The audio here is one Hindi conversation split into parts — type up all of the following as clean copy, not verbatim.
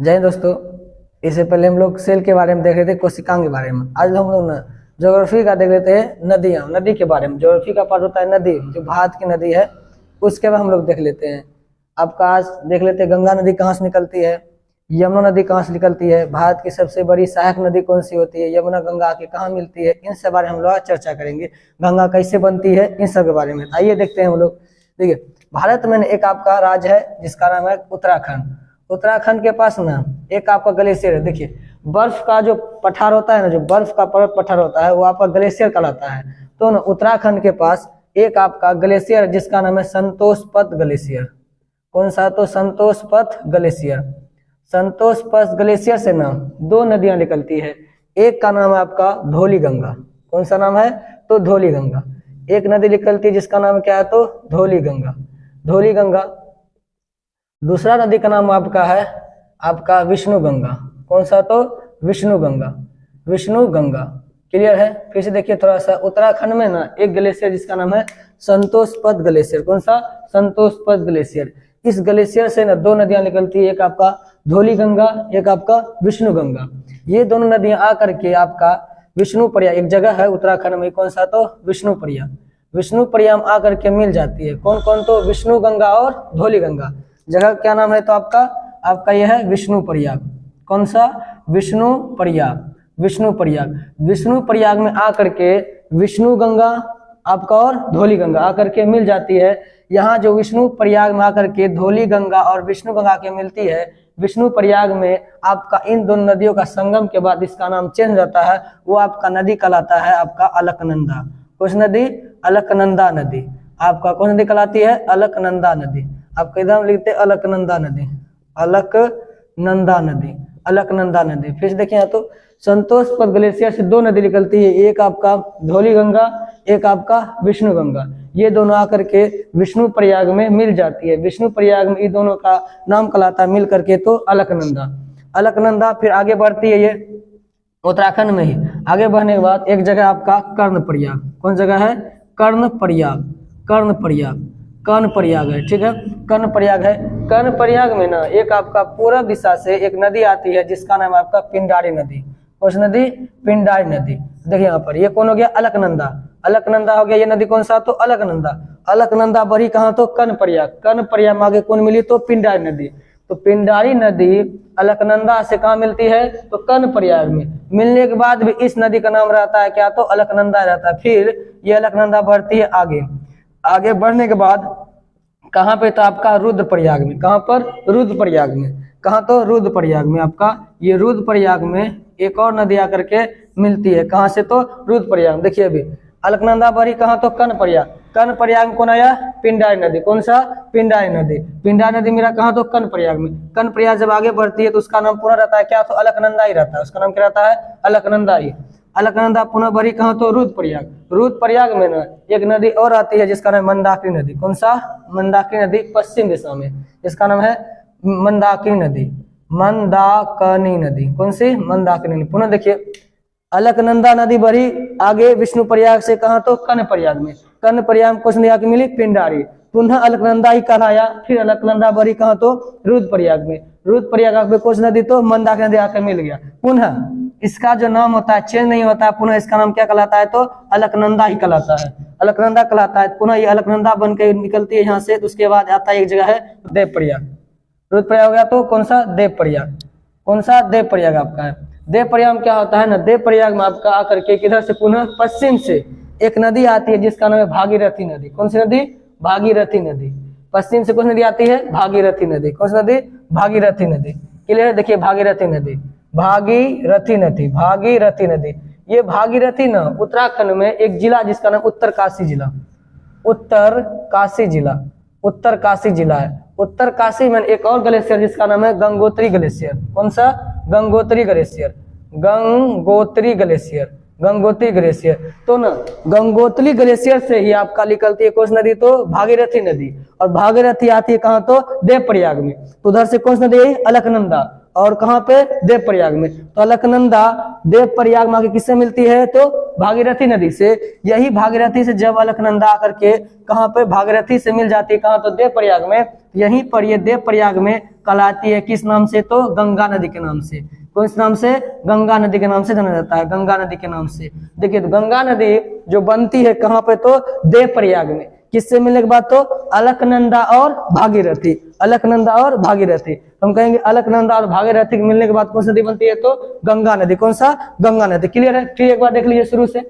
जय हिंद दोस्तों। इससे पहले हम लोग सेल के बारे में देख रहे थे, कोशिकांग के बारे में। आज हम लोग ज्योग्राफी का देख लेते हैं, नदियाँ, नदी के बारे में। ज्योग्राफी का पार्ट होता है नदी, जो भारत की नदी है उसके बाद हम लोग देख लेते हैं। आपका आज देख लेते हैं गंगा नदी कहाँ से निकलती है, यमुना नदी कहाँ से निकलती है, भारत की सबसे बड़ी सहायक नदी कौन सी होती है, यमुना गंगा आके कहाँ मिलती है, इन सब बारे में हम लोग चर्चा करेंगे। गंगा कैसे बनती है, इन सब के बारे में आइए देखते हैं हम लोग। देखिए, भारत में एक आपका राज्य है जिसका नाम है उत्तराखंड। उत्तराखंड के पास ना एक आपका ग्लेशियर है। देखिए, बर्फ का जो पठार होता है ना, जो बर्फ का पर्वत पठार होता है वो आपका ग्लेशियर कहलाता है। तो ना उत्तराखंड के पास एक आपका ग्लेशियर जिसका नाम है संतोषपथ ग्लेशियर। कौन सा? तो संतोषपथ ग्लेशियर। संतोषपथ ग्लेशियर से ना दो नदियां निकलती है। एक का नाम है आपका धौली गंगा। कौन सा नाम है? तो धौली गंगा। एक नदी निकलती है जिसका नाम क्या है? तो धौली गंगा, धौली गंगा। दूसरा नदी का नाम आपका है आपका विष्णु गंगा। कौन सा? तो विष्णु गंगा, विष्णु गंगा। क्लियर है? फिर से देखिए थोड़ा सा, उत्तराखंड में ना एक ग्लेशियर जिसका नाम है संतोषपथ ग्लेशियर। कौन सा? संतोषपथ ग्लेशियर। इस ग्लेशियर से ना दो नदियां निकलती है, एक आपका धौली गंगा, एक आपका विष्णु गंगा। ये दोनों नदियां आकर के आपका विष्णुप्रयाग, एक जगह है उत्तराखंड में, कौन सा? तो विष्णुप्रयाग। विष्णुप्रयाग में आकर के मिल जाती है। कौन कौन? तो विष्णु गंगा और धौली गंगा। जगह क्या नाम है? तो आपका यह है विष्णुप्रयाग। कौन सा? विष्णुप्रयाग, विष्णुप्रयाग। विष्णुप्रयाग में आकर के विष्णु गंगा आपका और धौली गंगा आकर के मिल जाती है। यहाँ जो विष्णुप्रयाग में आकर के धौली गंगा और विष्णु गंगा के मिलती है, विष्णुप्रयाग में आपका इन दोनों नदियों का संगम के बाद इसका नाम चेंज हो जाता है। वो आपका नदी कहलाता है आपका अलकनंदा। कौन नदी? अलकनंदा नदी। आपका कौन नदी कहलाती है? अलकनंदा नदी। आपका इधर लिखते हैं अलकनंदा नदी, अलकनंदा नदी, अलकनंदा नदी। फिर देखिए यहाँ तो संतोषपथ ग्लेशियर से दो नदी निकलती है, एक आपका धौली गंगा, एक आपका विष्णु गंगा। ये दोनों आकर के विष्णुप्रयाग में मिल जाती है। विष्णुप्रयाग में इन दोनों का नाम कहलाता है मिल करके तो अलकनंदा, अलकनंदा। फिर आगे बढ़ती है ये उत्तराखंड में ही। आगे बढ़ने के बाद एक जगह आपका कर्णप्रयाग। कौन जगह है? कर्णप्रयाग, कर्णप्रयाग, कर्णप्रयाग है। ठीक है, कर्णप्रयाग है। कर्णप्रयाग में ना एक आपका पूर्व दिशा से एक नदी आती है जिसका नाम है आपका पिंडारी नदी। कौन नदी? पिंडारी नदी। देखिए यहाँ पर ये कौन हो गया? अलकनंदा, अलकनंदा हो गया ये नदी। कौन सा? तो अलकनंदा। अलकनंदा बढ़ी कहाँ? तो कर्णप्रयाग। कर्णप्रयाग में आगे कौन मिली? तो पिंडारी नदी। तो पिंडारी नदी अलकनंदा से कहाँ मिलती है? तो कर्णप्रयाग में। मिलने के बाद भी इस नदी का नाम रहता है क्या? तो अलकनंदा रहता है। फिर ये अलकनंदा बढ़ती है आगे। आगे बढ़ने के बाद कहाँ पे? तो आपका रुद्रप्रयाग में। कहाँ पर? रुद्रप्रयाग में। कहाँ? तो रुद्रप्रयाग में। आपका ये रुद्रप्रयाग में एक और नदी आकर के मिलती है। कहाँ से? तो रुद्रप्रयाग। देखिए अभी अलकनंदा बढ़ी कहाँ? तो कर्णप्रयाग। कर्णप्रयाग में कौन आया? पिंडारी नदी। कौन सा? पिंडारी नदी। पिंडारी नदी मेरा कहाँ? तो कर्णप्रयाग में। कर्णप्रयाग जब आगे बढ़ती है तो उसका नाम पुनः रहता है क्या? तो अलकनंदा ही रहता है। उसका नाम क्या रहता है? अलकनंदा ही। अलकनंदा पुनः बढ़ी कहाँ? तो रुद्रप्रयाग। रुद्रप्रयाग में ना एक नदी और आती है जिसका नाम मंदाकिनी नदी। कौन सा? मंदाकिनी नदी पश्चिम दिशा में, जिसका नाम है मंदाकिनी नदी, मंदाकिनी नदी। कौन सी? मंदाकिनी नदी। पुनः देखिए अलकनंदा नदी बढ़ी आगे विष्णुप्रयाग से कहाँ? तो कर्णप्रयाग में। कर्णप्रयाग में कौन नदी आके मिली? पिंडारी। पुनः अलकनंदा ही कहलाया। फिर अलकनंदा बढ़ी कहाँ? तो रुद्रप्रयाग में। रुद्रप्रयाग में कौन नदी? तो मंदाकिनी नदी आकर मिल गया। पुनः इसका जो नाम होता है चेंज नहीं होता है, पुनः इसका नाम क्या कहलाता है? तो अलकनंदा ही कहलाता है, अलकनंदा कहलाता है। पुनः ये अलकनंदा बन के निकलती है यहाँ से। तो उसके बाद आता है एक जगह है देवप्रयाग। रुद्रप्रयाग हो गया तो कौन सा? देवप्रयाग। कौन सा? देवप्रयाग आपका है। देवप्रयाग में क्या होता है ना, देवप्रयाग में आपका आकर के किधर से? पुनः पश्चिम से एक नदी आती है जिसका नाम है भागीरथी नदी। कौन सी नदी? भागीरथी नदी। पश्चिम से कौन नदी आती है? भागीरथी नदी। कौन सी नदी? भागीरथी नदी। क्लियर है? देखिए भागीरथी नदी, भागीरथी नदी, भागीरथी नदी। ये भागीरथी ना उत्तराखंड में एक जिला जिसका नाम उत्तरकाशी जिला, उत्तरकाशी जिला, उत्तरकाशी जिला है। उत्तरकाशी में एक और ग्लेशियर जिसका नाम है गंगोत्री ग्लेशियर। कौन सा? Gangotri glacier, Gangotri glacier, Gangotri glacier. तो ना गंगोत्री ग्लेशियर से ही आपका निकलती है कौन सी नदी? तो भागीरथी नदी। और भागीरथी आती है कहाँ? तो देवप्रयाग में। तो उधर से कौन सी नदी? अलकनंदा। और कहाँ पे, देवप्रयाग में। तो अलकनंदा देवप्रयाग में आके किससे मिलती है, तो भागीरथी नदी से। यही भागीरथी से जब अलकनंदा आकर के कहाँ पे, भागीरथी से मिल जाती है, कहाँ, तो देवप्रयाग में। यहीं पर ये देवप्रयाग में कहलाती है किस नाम से, तो गंगा नदी के नाम से। कौन से नाम से, गंगा नदी के नाम से जाना जाता है, गंगा नदी के नाम से। देखिए तो गंगा नदी जो बनती है कहाँ पे, तो देवप्रयाग में। किससे मिलने के बाद, तो अलकनंदा और भागीरथी, अलकनंदा और भागीरथी। हम कहेंगे अलकनंदा और भागीरथी के मिलने के बाद कौन सी नदी बनती है, तो गंगा नदी। कौन सा, गंगा नदी। क्लियर है। फिर एक बार देख लीजिए शुरू से।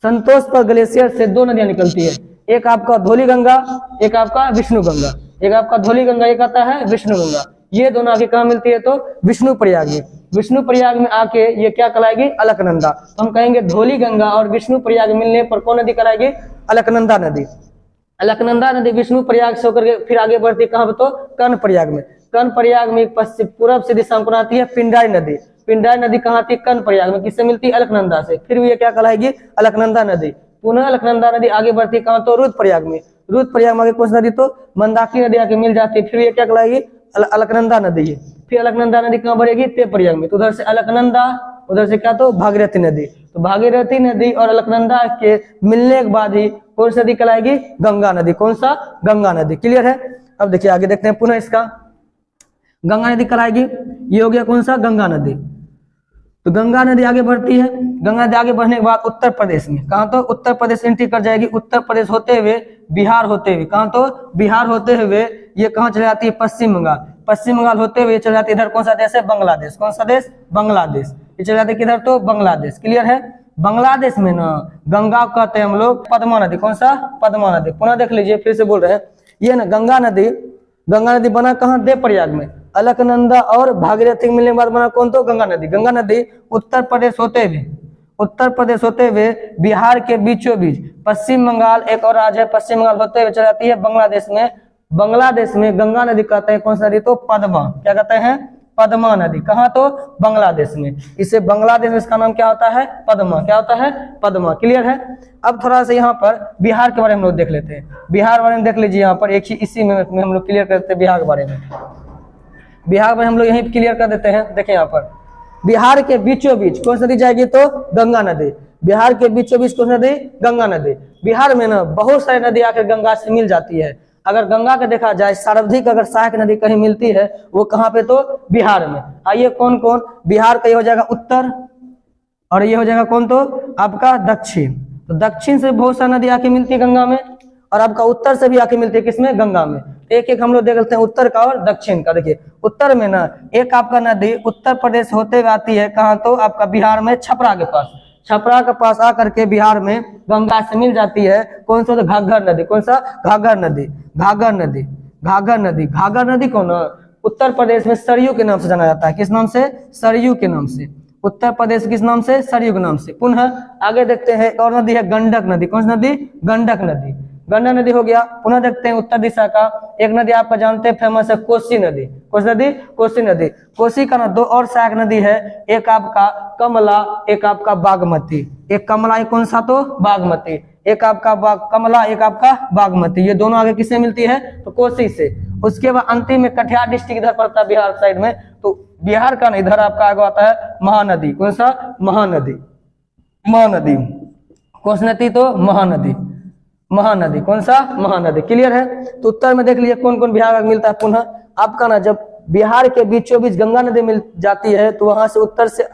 संतोषपद ग्लेशियर से दो नदियां निकलती है, एक आपका धौली गंगा, एक आपका विष्णु गंगा। एक आपका धौली गंगा, एक आता है विष्णु गंगा। ये दोनों आके कहाँ मिलती है, तो विष्णु प्रयाग में। विष्णु प्रयाग में आके ये क्या कहलाएगी, अलकनंदा। तो हम कहेंगे धौली गंगा और विष्णु प्रयाग मिलने पर कौन नदी कहलाएगी, अलकनंदा नदी। अलकनंदा नदी विष्णु प्रयाग से होकर के फिर आगे बढ़ती है कहाँ पे, तो कर्ण प्रयाग में। कर्ण प्रयाग में पश्चिम पूर्व से दिशा में आती है पिंडारी नदी। पिंडारी नदी कहाँ आती है, कर्ण प्रयाग में। किससे मिलती है, अलकनंदा से। फिर ये क्या कहलाएगी, अलकनंदा नदी। पुनः अलकनंदा नदी आगे बढ़ती है कहाँ, तो रुद्रप्रयाग में। रुद्रप्रयाग में आगे कौन सी नदी, तो मंदाकिनी नदी आके मिल जाती है। फिर ये क्या कहलाएगी, अलकनंदा नदी है। फिर अलकनंदा नदी कहाँ बढ़ेगी, देवप्रयाग में। तो उधर से अलकनंदा, उधर से क्या, तो भागीरथी नदी। तो भागीरथी नदी और अलकनंदा के मिलने के बाद ही कौन सी नदी कहलाएगी, गंगा नदी। कौन सा, गंगा नदी। क्लियर है। अब देखिए आगे देखते हैं पुनः इसका। गंगा नदी कहलाएगी, ये हो गया कौन सा, गंगा नदी। तो गंगा नदी आगे बढ़ती है। गंगा नदी आगे बढ़ने के बाद उत्तर प्रदेश में, कहाँ, तो उत्तर प्रदेश एंट्री कर जाएगी। उत्तर प्रदेश होते हुए बिहार होते हुए, कहाँ, तो बिहार होते हुए ये कहाँ चले जाती है, पश्चिम बंगाल। पश्चिम बंगाल होते हुए चले जाती है इधर, कौन सा देश है, बांग्लादेश। कौन सा देश, बांग्लादेश। ये चले जाते किधर, तो बांग्लादेश। क्लियर है। बांग्लादेश में ना गंगा को कहते हैं हम लोग पद्मा नदी। कौन सा, पद्मा नदी। पुनः देख लीजिए, फिर से बोल रहे हैं, ये ना गंगा नदी, गंगा नदी बना कहाँ, देवप्रयाग में। अलकनंदा और भागीरथी मिलने के बाद बना कौन, तो गंगा नदी। गंगा नदी उत्तर प्रदेश होते हुए, उत्तर प्रदेश होते हुए बिहार के बीचों बीच पश्चिम बंगाल, एक और राज्य है पश्चिम बंगाल, होते हुए चली जाती है बांग्लादेश में। बांग्लादेश में गंगा नदी कहते हैं कौन सी नदी, तो पद्मा। क्या कहते हैं, पद्मा नदी। कहाँ, तो बांग्लादेश में। इसे बांग्लादेश में इसका नाम क्या होता है, पद्मा। क्या होता है, पद्मा। क्लियर है। अब थोड़ा सा यहाँ पर बिहार के बारे में लोग देख लेते हैं। बिहार के बारे में देख लीजिए यहाँ पर, एक ही इसी में हम लोग क्लियर करते हैं बिहार के बारे में। बिहार में हम लोग यही क्लियर कर देते हैं। देखिए यहाँ पर बिहार के बीचों बीच कौन सी नदी जाएगी, तो गंगा नदी। बिहार के बीचों बीच कौन सी नदी, गंगा नदी। बिहार में ना बहुत सारी नदी आकर गंगा से मिल जाती है। अगर गंगा का देखा जाए सर्वाधिक अगर सहायक नदी कहीं मिलती है वो कहाँ पे, तो बिहार में। आइए कौन कौन, बिहार का ये हो जाएगा उत्तर, और ये हो जाएगा कौन, तो आपका दक्षिण। तो दक्षिण से बहुत सारी नदी आके मिलती है गंगा में, और आपका उत्तर से भी आके मिलती है किसमें, गंगा में। एक एक हम लोग देख लेते हैं उत्तर का और दक्षिण का। देखिए उत्तर में ना एक आपका नदी उत्तर प्रदेश होते हुए आती है कहाँ, तो आपका बिहार में छपरा के पास। छपरा के पास आकर के बिहार में गंगा से मिल जाती है कौन सा, तो घाघर नदी। कौन सा, घाघर नदी। घाघर नदी, घाघर नदी। घाघर नदी को ना उत्तर प्रदेश में सरयू के नाम से जाना जाता है। किस नाम से, सरयू के नाम से। उत्तर प्रदेश किस नाम से, सरयू के नाम से। पुनः आगे देखते हैं और नदी है गंडक नदी। कौन सी नदी, गंडक नदी। गंडक नदी हो गया। पुनः देखते हैं उत्तर दिशा का, एक नदी आपका जानते हैं फेमस है कोसी नदी। कौन सी नदी, कोसी नदी। कोसी का ना दो और सहायक नदी है, एक आपका कमला, एक आपका बागमती। एक कमला, एक कौन सा, तो बागमती। एक आपका कमला, एक आपका बागमती। ये दोनों आगे किससे मिलती है, तो कोसी से। उसके बाद अंतिम में कटिहार डिस्ट्रिक्ट इधर पड़ता है बिहार साइड में। तो बिहार का ना इधर आपका आगे आता है महानदी। कौन सा, महानदी। महानदी। कौन सी नदी, तो महानदी। महानदी। कौन सा, महानदी। क्लियर है। तो उत्तर में देख लीजिए कौन कौन बिहार में मिलता है। पुनः आपका ना जब बिहार के बीचों बीच गंगा नदी मिल जाती है तो वहां से उत्तर से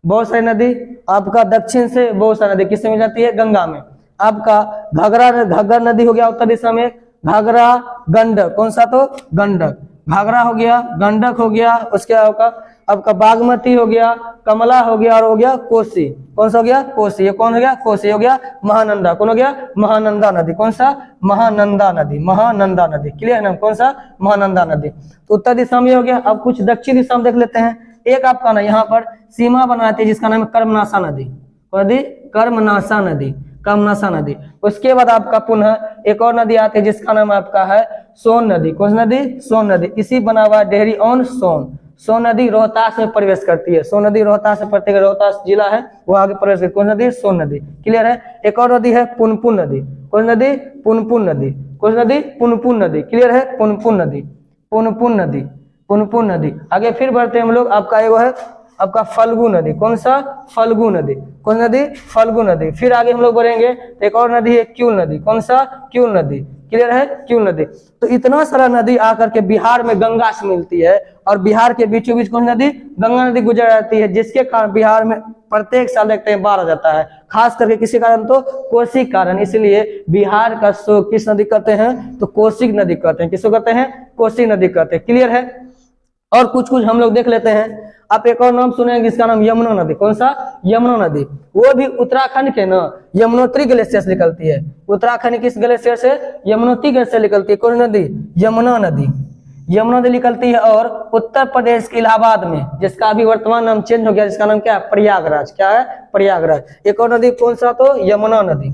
बहुत सारी नदी, आपका दक्षिण से बहुत सारी नदी किससे मिल जाती है, गंगा में। आपका घाघरा नदी हो गया उत्तर दिशा में, घाघरा गंडक। कौन सा, तो गंडक। घाघरा हो गया, गंडक हो गया, उसके आपका बागमती हो गया, कमला हो गया, और हो गया कोसी। कौन सा हो गया, कोसी। ये कौन हो गया, कोसी हो गया। महानंदा। कौन हो गया, महानंदा नदी। कौन सा, महानंदा नदी। महानंदा नदी। क्लियर है ना, कौन सा, महानंदा नदी। तो उत्तर दिशा में हो गया। अब कुछ दक्षिण दिशा में देख लेते हैं। एक आपका ना यहाँ पर सीमा बनाती है जिसका नाम है कर्मनाशा नदी। नदी, कर्मनाशा नदी। कर्मनाशा नदी। उसके बाद आपका पुनः एक और नदी आती है जिसका नाम आपका है सोन नदी। कौन सी नदी, सोन नदी। इसी बना हुआ डेहरी ऑन सोन। सोन नदी रोहतास में प्रवेश करती है। सोन नदी रोहतास में पड़ती है, रोहतास जिला है वो आगे प्रवेश करती है। कौन नदी, सोन नदी। क्लियर है। एक और नदी है पुनपुन नदी। कौन नदी, पुनपुन नदी। कौन नदी, पुनपुन नदी। क्लियर है, पुनपुन नदी। पुनपुन नदी। पुनपुन नदी। आगे फिर बढ़ते हैं हम लोग, आपका एगो है आपका फल्गु नदी। कौन सा? फल्गु नदी। कौन नदी? फल्गु नदी। फिर आगे हम लोग बढ़ेंगे तो एक और नदी है क्यूल नदी। कौन सा? क्यूल नदी। क्लियर है? क्यूल नदी। तो इतना सारा नदी आकर के बिहार में गंगा से मिलती है, और बिहार के बीचों बीच कौन नदी? गंगा नदी गुजर जाती है, जिसके कारण बिहार में प्रत्येक साल देखते हैं बाढ़ आ जाता है, खास करके किसी कारण? तो कोसी कारण। इसलिए बिहार का शोक किस नदी कहते हैं? तो कोसी नदी कहते हैं। किसको कहते हैं? कोसी नदी कहते हैं। क्लियर है? और कुछ कुछ हम लोग देख लेते हैं। आप एक और नाम सुनेंगे, इसका नाम यमुना नदी। कौन सा? यमुना नदी। वो भी उत्तराखंड के ना यमुनोत्री ग्लेशियर से निकलती है। उत्तराखंड किस ग्लेशियर से? यमुनोत्री ग्लेशियर निकलती है। कौन नदी? यमुना नदी। यमुना नदी निकलती है, और उत्तर प्रदेश के इलाहाबाद में, जिसका अभी वर्तमान नाम चेंज हो गया, जिसका नाम क्या है? प्रयागराज। क्या है? प्रयागराज। एक और नदी कौन सा? तो यमुना नदी।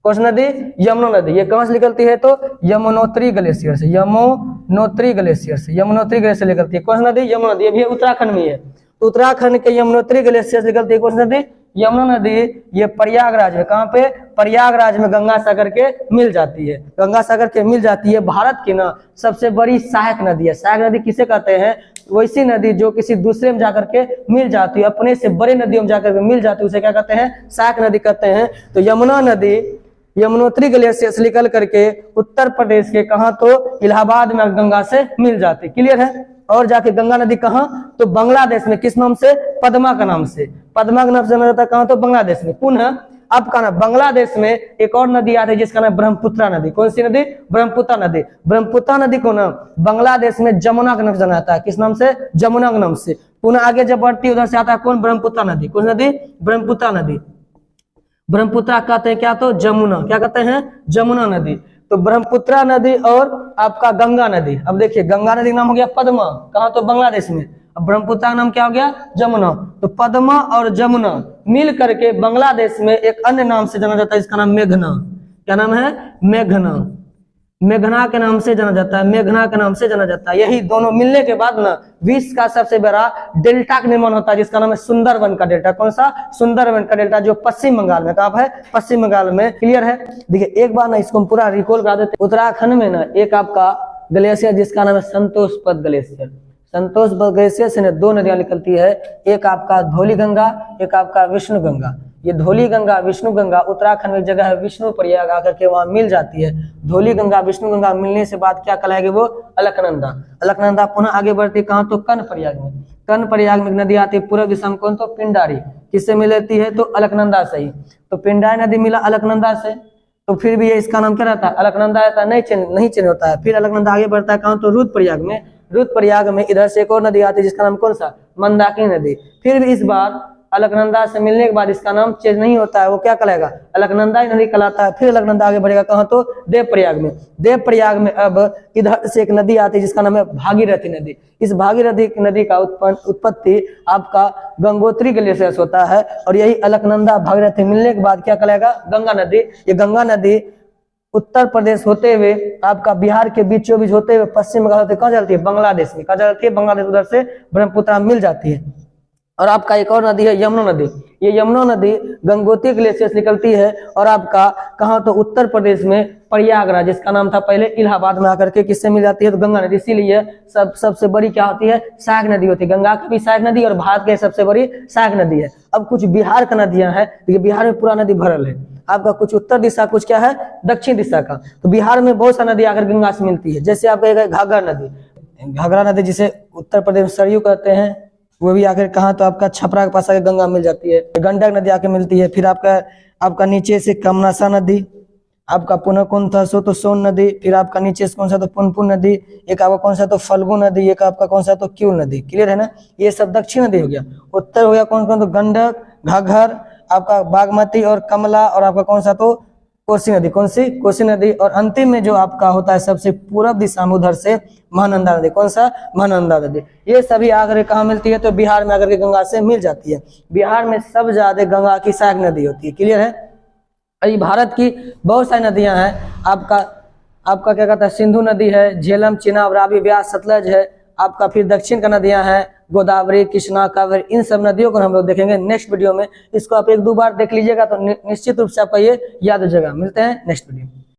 कौन सी नदी? यमुना नदी। ये कहां से निकलती है? तो यमुनोत्री ग्लेशियर से। यमुनोत्री ग्लेशियर से। यमुनोत्री ग्लेशियर निकलती है। कौन सी नदी? यमुना नदी। ये भी उत्तराखंड में है। तो उत्तराखंड के यमुनोत्री ग्लेशियर से निकलती है कौन सी नदी? यमुना नदी। ये प्रयागराज में, कहाँ पे? प्रयागराज में गंगा सागर के मिल जाती है। गंगा सागर के मिल जाती है। भारत की ना सबसे बड़ी सहायक नदी है। सहायक नदी किसे कहते हैं? वैसी नदी जो किसी दूसरे में जाकर के मिल जाती है, अपने से बड़े नदियों में जाकर के मिल जाती है, उसे क्या कहते हैं? सहायक नदी कहते हैं। तो यमुना नदी यमुनोत्री ग्लेशियर से निकल करके उत्तर प्रदेश के कहा? तो इलाहाबाद में गंगा से मिल जाती। क्लियर है? और जाके गंगा नदी कहाँ? तो बांग्लादेश में। किस नाम से? पद्मा का नाम से। पद्मा का नाम से जाना जाता है। कहाँ? तो बांग्लादेश में। पुनः आपका ना बांग्लादेश में एक और नदी आती है, जिसका नाम ब्रह्मपुत्रा नदी। कौन सी नदी? ब्रह्मपुत्रा नदी। ब्रह्मपुत्रा नदी को ना बांग्लादेश में जमुना के नाम से जाना जाता है। किस नाम से? जमुना के नाम से। पुनः आगे जब बढ़ती है, उधर से आता है कौन? ब्रह्मपुत्रा नदी। कौन नदी? ब्रह्मपुत्रा नदी। ब्रह्मपुत्रा कहते हैं क्या? तो जमुना। क्या कहते हैं? जमुना नदी। तो ब्रह्मपुत्रा नदी और आपका गंगा नदी। अब देखिए, गंगा नदी का नाम हो गया पद्मा। कहाँ? तो बांग्लादेश में। अब ब्रह्मपुत्रा का नाम क्या हो गया? जमुना। तो पद्मा और जमुना मिल करके बांग्लादेश में एक अन्य नाम से जाना जाता है, इसका नाम मेघना। क्या नाम है? मेघना। मेघना के नाम से जाना जाता है। मेघना के नाम से जाना जाता है। यही दोनों मिलने के बाद ना विश्व का सबसे बड़ा डेल्टा का निर्माण होता है, जिसका नाम है सुंदरवन का डेल्टा। कौन सा? सुंदरवन का डेल्टा, जो पश्चिम बंगाल में। कहाँ है? पश्चिम बंगाल में। क्लियर है? देखिए एक बार ना इसको हम पूरा रिकॉल करा देते। उत्तराखंड में ना एक आपका ग्लेशियर जिसका नाम है संतोषपद ग्लेशियर। संतोषपद ग्लेशियर से ना दो नदियां निकलती है, एक आपका धौली गंगा, एक आपका विष्णु गंगा। ये धौली गंगा विष्णु गंगा उत्तराखंड में एक जगह है विष्णु प्रयाग, आकर के वहां मिल जाती है। धौली गंगा विष्णु गंगा मिलने से बाद क्या कहलाएगी? वो अलकनंदा। अलकनंदा पुनः आगे बढ़ती है कहाँ? तो कर्ण प्रयाग में। कर्ण प्रयाग में नदी आती है पूर्व दिशा में। कौन? तो पिंडारी। किससे मिलती है? तो अलकनंदा से ही। तो पिंडारी नदी मिला अलकनंदा से, तो फिर भी ये इसका नाम क्या रहता है? अलकनंदा रहता है। नहीं चेंज होता है। फिर अलकनंदा आगे बढ़ता है कहाँ? तो रुद्रप्रयाग में। रुद्रप्रयाग में इधर से एक और नदी आती है, जिसका नाम कौन सा? मंदाकिनी नदी। फिर भी इस बार अलकनंदा से मिलने के बाद इसका नाम चेंज नहीं होता है, वो क्या कहलाएगा? अलकनंदा ही नदी कहलाता है। फिर अलकनंदा आगे बढ़ेगा कहाँ? तो देवप्रयाग में। देवप्रयाग में अब इधर से एक नदी आती है, जिसका नाम है भागीरथी नदी। इस भागीरथी नदी का उत्पत्ति आपका गंगोत्री ग्लेशियर से होता है, और यही अलकनंदा भागीरथी मिलने के बाद क्या कहलाएगा? गंगा नदी। ये गंगा नदी उत्तर प्रदेश होते हुए आपका बिहार के बीचों बीच होते हुए पश्चिम बंगाल होते कहाँ जाती है? बांग्लादेश में। कहाँ जाती है? बांग्लादेश। उधर से ब्रह्मपुत्रा मिल जाती है। और आपका एक और नदी है यमुना नदी। ये यमुना नदी गंगोत्री ग्लेशियर से निकलती है, और आपका कहाँ? तो उत्तर प्रदेश में प्रयागराज, जिसका नाम था पहले इलाहाबाद में, आकर के किससे मिल जाती है? तो गंगा नदी। इसीलिए सबसे बड़ी क्या होती है? सहायक नदी होती है। गंगा की भी सहायक नदी और भारत की सबसे बड़ी सहायक नदी है। अब कुछ बिहार का नदियां हैं, देखिए बिहार में पूरा नदी भरल है। आपका कुछ उत्तर दिशा, कुछ क्या है? दक्षिण दिशा का। तो बिहार में बहुत सा नदी आकर गंगा से मिलती है। जैसे आप कहेगा घाघरा नदी। घाघरा नदी जिसे उत्तर प्रदेश में सरयू कहते हैं, वो भी आकर कहाँ? तो आपका छपरा के पास आके गंगा मिल जाती है। गंडक नदी आके मिलती है। फिर आपका नीचे से कमनासा नदी, आपका पुनः कौन था? सो तो सोन नदी। फिर आपका नीचे से कौन सा? तो पुनपुन नदी। एक आपका कौन सा? तो फल्गु नदी। एक आपका कौन सा? तो क्यूल नदी। क्लियर है ना? ये सब दक्षिण नदी हो गया। उत्तर हो गया कौन कौन? तो गंडक, घाघर, आपका बागमती और कमला, और आपका कौन सा? तो कोसी नदी। कौन सी? कोसी नदी। और अंतिम में जो आपका होता है सबसे पूर्व दिशा में, उधर से महानंदा नदी। कौन सा? महानंदा नदी। ये सभी आकर कहाँ मिलती है? तो बिहार में आकर के गंगा से मिल जाती है। बिहार में सब ज्यादा गंगा की सहायक नदी होती है। क्लियर है? अरे भारत की बहुत सारी नदियां हैं। आपका क्या कहता है? सिंधु नदी है, झेलम, चिनाब, रावी, ब्यास, सतलज है। आपका फिर दक्षिण का नदियां हैं गोदावरी, कृष्णा, कावेरी। इन सब नदियों को हम लोग देखेंगे नेक्स्ट वीडियो में। इसको आप एक दो बार देख लीजिएगा तो निश्चित रूप से आपका ये याद हो जाएगा। मिलते हैं नेक्स्ट वीडियो में।